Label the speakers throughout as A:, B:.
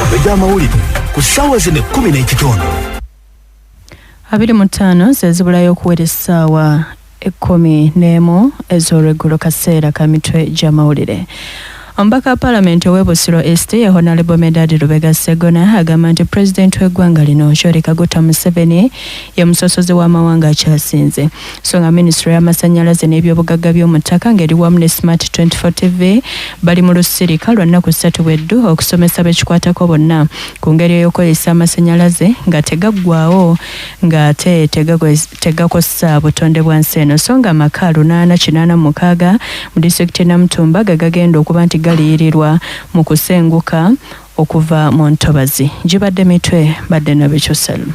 A: Lubega Amawulire ku ssaawa zino 10:15.
B: 25 zezibulayo okuwera essaawa 11 ez'olweggulo kaseera ka mitwe gy'amawulire. Omubaka wa Paalamenti ow'e Busiro East Honorable Medadi Lubega Segona agamba nti Pulezidenti w'eggwanga lino Yoweri Kaguta Museveni ye musosoze w'amawanga akyasinze. So nga Minisitule y'Amasannyalaze n'ebyobugagga by'omu ttaka ng'eri wamu ne Smart 24 TV bali mu lusirika lwa nnaku 3 bweddu okusomesa bekikwatako bonna ku ngeri ey'okukozesa amasannyalaze nga tegaggwaawo ng'ate tegakosa butonde bwa nsi eno. So nga amaka 886 mu disitulikiti Namutumba gagagenda okuba nti galiyirirwa mu kusenguka okuva mu ntobazi. Gibadde mitwe badde Nabiccu Salima.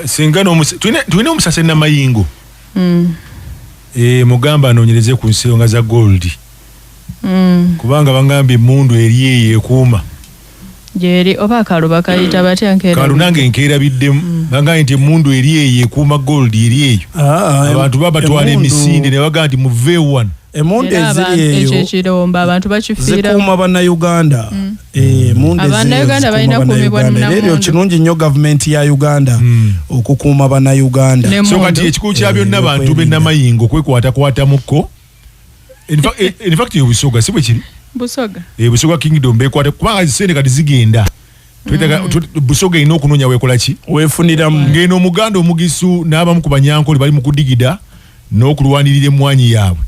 C: Singa tulina omusase Namayingo. Mugamba anoonyereze ku nsonga za gold. Kubanga bangambye emmundu eri eyo ekuuma.
B: Jeri oba akalu bakayita batya nkeera.
C: Kalu nange nkeera biddemu. Bangambye nti emmundu eri eyo ekuuma gold eri eyo. Abantu babatwala emisinde ne bagamba nti muve one.
D: Emunde eziri
B: eyo abantu bakifiira
D: zikuuma bannayuganda. Emunde
B: abannayuganda balina kuumibwa namundu.
D: Eryo kirungi nnyo gavumenti ya Uganda okukuuma bannayuganda.
C: So kati ekikulu kya byonna abantu be Namayingo kwekwatakwatamuko. In fact Busoga si bwe kiri?
B: Busoga.
C: Busoga Kingdom bekwata kubanga zisende kati zigenda. Busoga ino okunoonya weekola ki?
D: Weefuniramu.
C: Ngeno Omuganda omugisu n'abamu ku Banyankole bali mu kudigida n'okulwanirira emmwanyi yaabwe.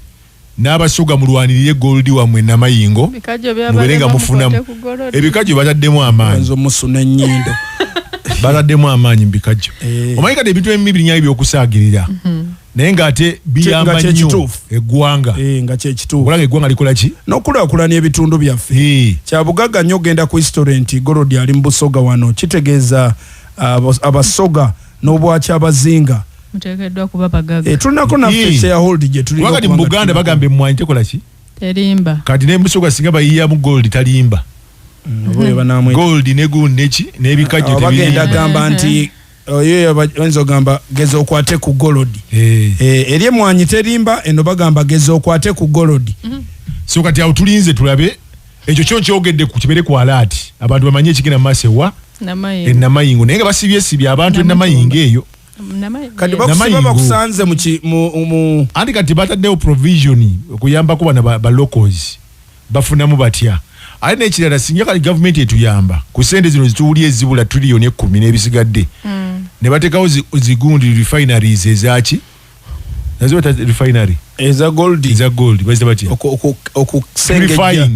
C: N'abasoga mulwanirire gold wamwe Namayingo muberenga mufunamu ebikajjo bataddemu amaanyi
D: nzo musuna ennyindo
C: bataddemu amaanyi mbikajjo omanyi kati ebintu emibiri nyayo by'okusaagirira naye ng'ate biyamba nnyo eggwanga
D: nga kyekituufu
C: okulanga eggwanga likola ki
D: n'okulaakulanya ebitundu byaffe kya bugagga nnyo ogenda ku history nti Gold ali mu Busoga wano kitegeeza abasoga n'obwaki abazinga
B: muteekeddwa kuba bagagga.
D: Tulinako naffe shareholder gye tulina.
C: Wakati mu Buganda bagamba emmwanyi tekola ki?
B: Terimba.
C: Kati ne Busoga singa bayiyamu gold talimba. Gold ne gundi neki n'ebikajjo tebirimba.
D: Bagenda gamba nti oyo wenzo gamba gezo okwate ku gold. Eri emmwanyi terimba eno bagamba gezo okwate ku gold.
C: So kati awo tulinze tulabe ekyo kyo kyogedde ku kibere ku alati abantu bamanye ekigenda masewa Namayingo naye nga basibye abantu Namayingo eyo.
D: Kati bakusiba bakusanze mu
C: andi kati bataddewo provision okuyamba ku bana ba locals bafunamu batya ali n'ekirala singa kali government etuyamba ku sente zino zituwulye ezibula trillion 10 n'ebisigadde ne bateekawo zigundi refineries ezaki nazo refinery
D: eza gold
C: bazita batya
D: okusengejja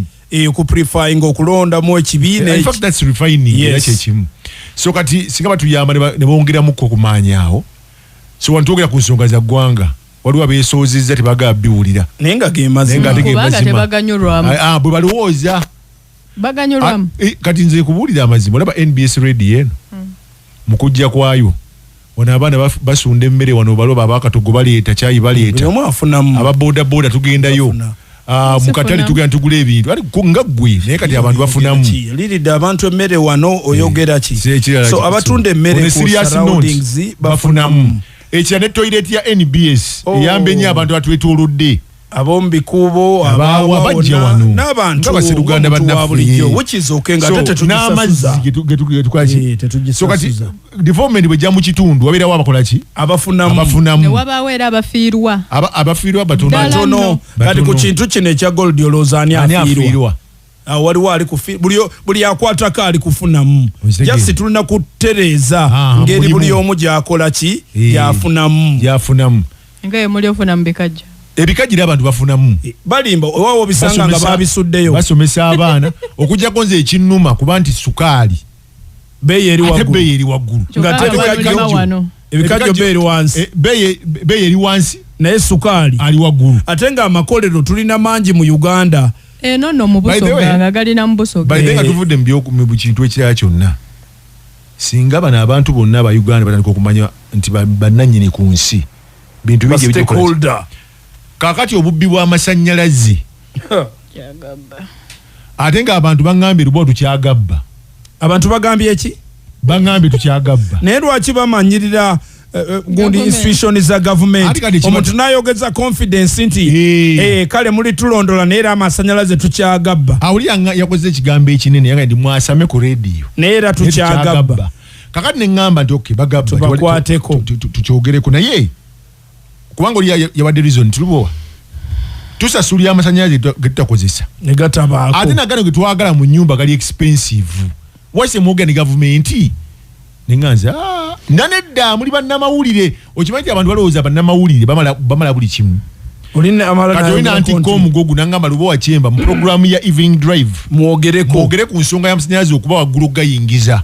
D: okupurifying okulonda mu ekibiina
C: in fact that's refining era kimu. So kati singa batuyamba ne bongeramu ko kumaanya awo so wantogera ku nsonga za ggwanga waliwo abeesoozezza tebagaa biwulira
D: naye nga ge mazima
B: kubanga tebaganyulwamu
C: bwe balowooza
B: baganyulwamu
C: kati nze kubuulira amazima olaba NBS radio eno mu kujja kwayo wano abaana basunda emmere wano baloba abakatogo baleeta caayi baleeta ababooda tugendayo mukatale tugenda tugula ebintu ali nga ggwe naye kati abantu bafunamu
D: liridde abantu emmere wano oyogera ki so abatunda emmere ku surroundings bafunamu ekira ne toilet ya NBS eyambe nnyo abantu batwetoolodde ab'omu bikuubo
C: abajja wano
D: n'abantu
C: Abasseruganda bannaffe
D: wikizoke nga tetugisasuza
C: so kati development bwejja mu kitundu wabeerawo abakola ki
D: abafunamu
B: ne wabaawo era
C: abafiirwa batono
D: kati ku kintu kino ekya gold olowooza ani afiirwa waliwo ali buli akwatako ali kufunamu jasi tulina kutereeza ngeri buli omu gyakola ki
C: yafunamu
B: nga ye muli ofuna mu bikajjo
C: ebikajjira abantu bafunamu
D: balimba owawo bisanga nga babisuddeyo
C: basomesa abaana okujjako nze ekinnuma kuba nti sukaali
D: beeyi eri
C: waggulu
D: nga ebikajjo beeri wansi
C: beeyi eri wansi
D: naye sukaali
C: ali waggulu
D: ate nga amakolero tulina mangi mu Uganda
B: no mu Busoga nga galina mu Busoga
C: nga tuvudde mu kintu ekirala kyonna singa bano abantu bonna aba Uganda batandika okumanya nti bannannyini ku nsi bintu bingi
D: ebikola
C: kakati obubbi bw'amasannyalaze ate nga abantu bangambye Lubowa tukyagabba
D: abantu bagambye eki
C: bangambye tukyagabba
D: naye lwaki bamanyirira gundi institution za government omuntu nayogeza confidence nti kale muli tulondola neera amasanyalaze tukyagabba
C: awuli yakoze ekigambo ekinene yanga ndi mwasame ku radio
D: neera tukyagabba
C: kakati neŋŋamba nti okay bagabba
D: tubakwateko
C: tukyogereko naye kubanga oli yawadde reason Lubowa tusasulira amasanyalaze getutakozesa
D: negatabaako
C: ate nagano getwagala mu nyumba gali expensive wase mwogera ne gavumenti nenganza nanedda muli bannamawulire okimanyi abantu balowooza bannamawulire bamala buli kimu olina anti omugogu nangamba Lubowa Kyemba mu programu ya evening drive mwogere ku nsonga y'amasanyalaze okuba waggulu gayingiza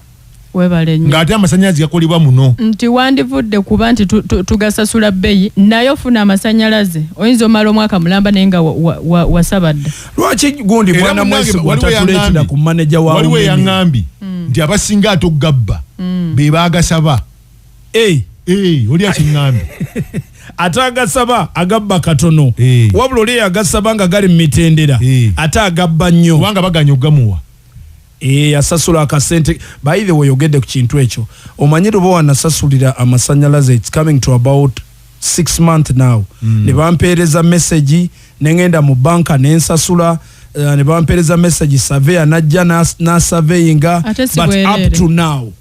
C: ng'ate amasanyalaze gakolebwa muno
B: nti wandivudde kuba nti tugasasula bbeeyi naye ofuna amasanyalaze oyinza omala omwaka mulamba naye nga wasabadde
D: lwaki gundi bwana mwezi watatuleetera ku maneja wa
C: waliwo eyaŋŋambi nti abasinga ate okugabba be baagasaba oli akiŋŋambi
D: ate agasaba agabba katono wabula oli agasaba nga gali mu mitendera ate agabba nnyo
C: kubanga baganya okugamuwa
D: asasula akasente by the way oyogedde ku kintu ekyo omanyi Lubowa nasasulira amasanyalaze it's coming to about 6 months now ne bampeereza message nengenda mu banka nensasula ne bampeereza message surveyor najja na surveyinga but up to now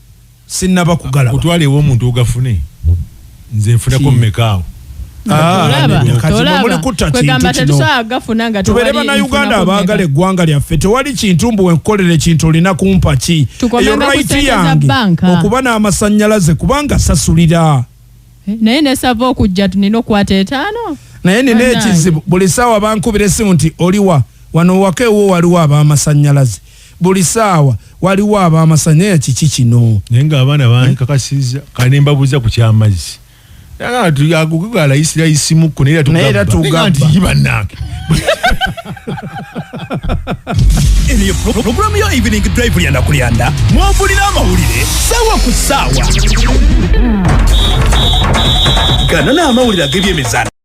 D: sinaba kugalaba
C: kutwala ewo omuntu ogafune nze nfunako mmekaawo
D: tubeere bannayuganda abaagala eggwanga lyaffe tewali kintu mbu wenkolera ekintu olina kumpa ki eyo right yange okuba n'amasanyalaze kubanga sasulira
B: naye nesava okujja tunina okwata 5
D: naye nina ekizibu buli saawa bankubira essimu nti oliwa wano waka ewo waliwo ab'amasanyalaze buli saawa waliwo ab'amasanyalaze kiki kino
C: naye ng'abaana bankakasiza kale mbabuuza ku kyamazzi agugala isimu kunera
D: tugabba
A: Eliyo programu ya evening drive yanda kulyanda mwavulira amawulire sawa ku sawa gana n'amawulire ag'ebyemizannyo